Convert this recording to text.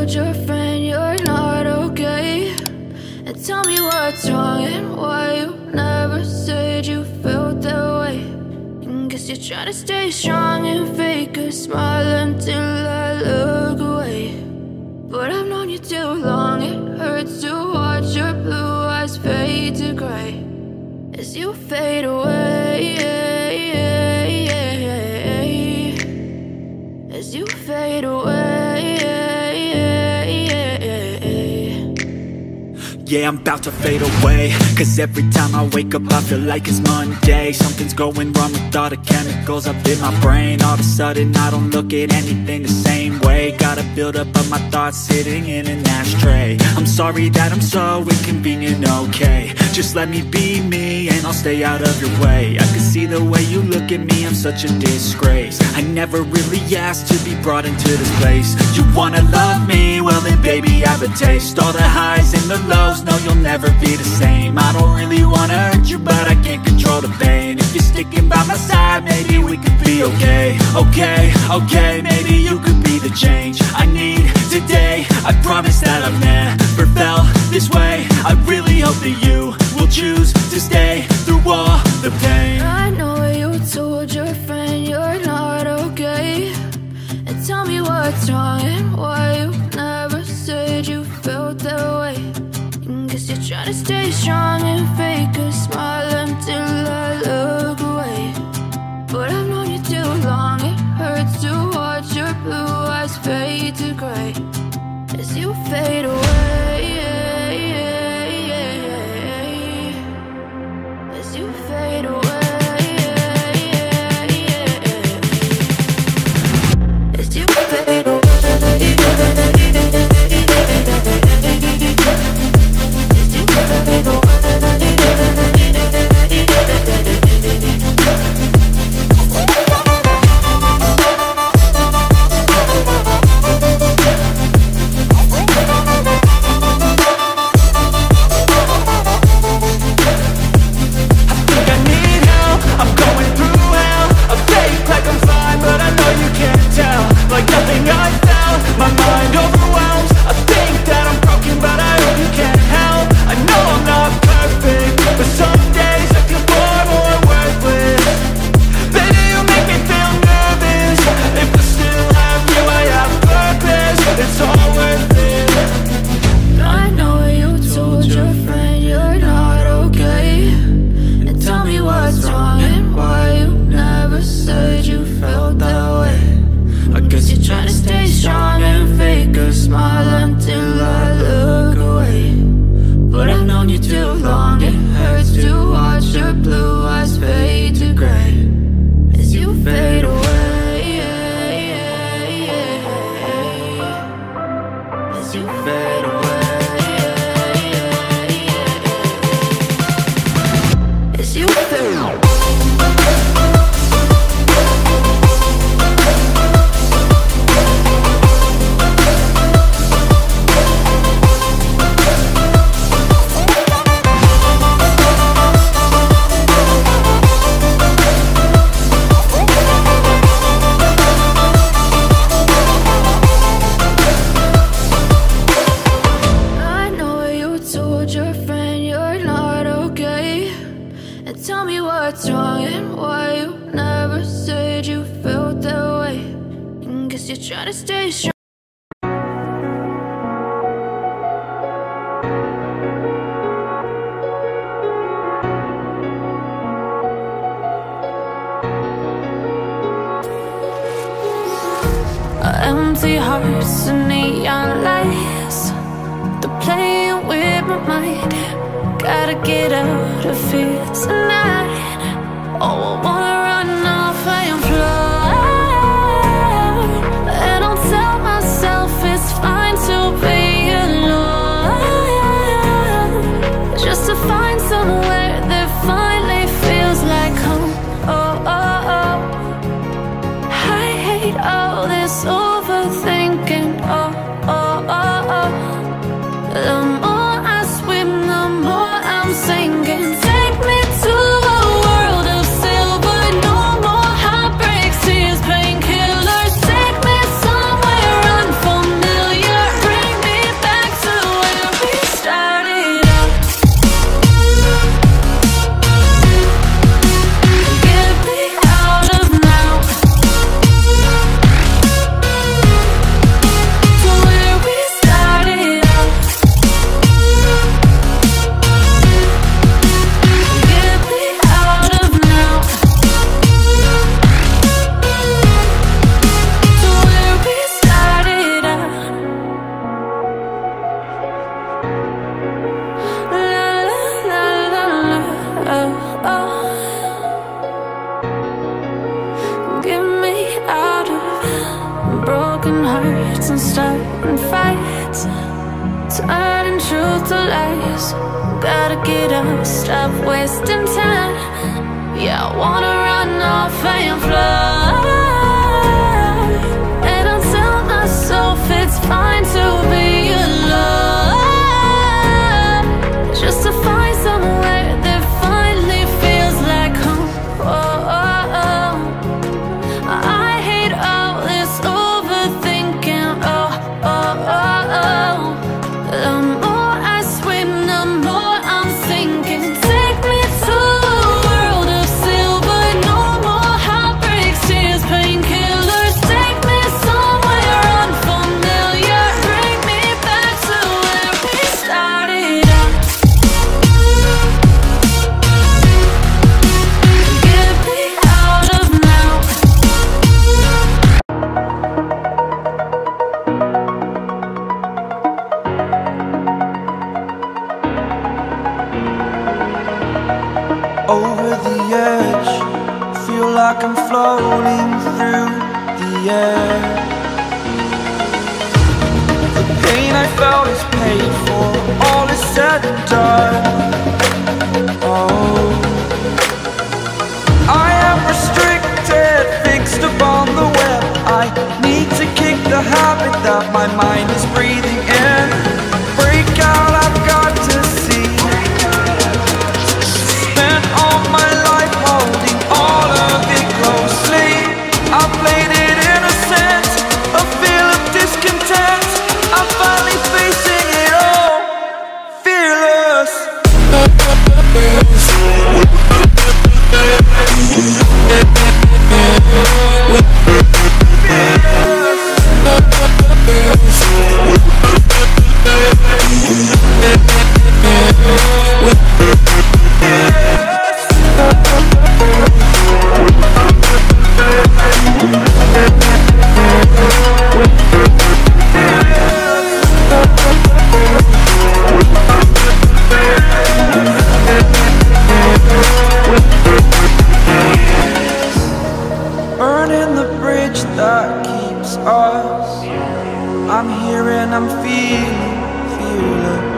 told your friend you're not okay? And tell me what's wrong and why you never said you felt that way. And guess you're trying to stay strong and fake a smile until I look away. But I've known you too long, it hurts to watch your blue eyes fade to gray as you fade away, as you fade away. Yeah, I'm about to fade away, cause every time I wake up I feel like it's Monday. Something's going wrong with all the chemicals up in my brain. All of a sudden I don't look at anything the same way. Gotta build up of my thoughts sitting in an ashtray. I'm sorry that I'm so inconvenient, okay? Just let me be me and I'll stay out of your way. I can see the way you look at me, I'm such a disgrace. I never really asked to be brought into this place. You wanna love me? Well then baby I have a taste. All the highs and the lows, no, you'll never be the same. I don't really wanna hurt you, but I can't control the pain. If you're sticking by my side, maybe we could be okay. Okay, maybe you could be the change I need today. I promise that I've never felt this way. I really hope that you will choose to stay through all the pain. I know you told your friend you're not okay. And tell me what's wrong and why you never said you felt that way. Guess you're trying to stay strong and fake a smile until I look away. But I've known you too long, it hurts to watch your blue eyes fade to gray as you fade away, as you fade away, as you fade away. Empty hearts and neon lights, they're playing with my mind. Gotta get out of here tonight. Oh, I wanna run off and fly. And I'll tell myself it's fine to be alone, just to find somewhere that finally feels like home. Oh, oh, oh. I hate all this overthinking. Oh, oh, oh, oh. The more I swim, the more I'm sinking. Take me to a world of silver. No more heartbreaks, tears, painkillers. Take me somewhere unfamiliar. hearts and starting fights, turning truth to lies. Gotta get up, stop wasting time. Yeah, I wanna run off and fly. And I'll tell myself it's fine to be alone, just to find somewhere that finally feels like home. Oh, oh, oh. I hate all this overthinking. Oh, oh, oh, oh. The more I swim, the more I'm sinking. Take me to a world of silver. No more heartbreaks, tears, painkillers. Take me somewhere unfamiliar. Bring me back to where we started out. Get me out of now. Over the edge, feel like I'm floating through the air. The pain I felt is paid for, all is said and done. Oh, I am restricted, fixed upon the web. I need to kick the habit that my mind is breathing in. Break out, I've got to see. Spent all my life holding all of it closely. I played it innocent, a feel of discontent. I'm finally facing it all, fearless. Burning the bridge that keeps us. I'm here and I'm feeling fearless.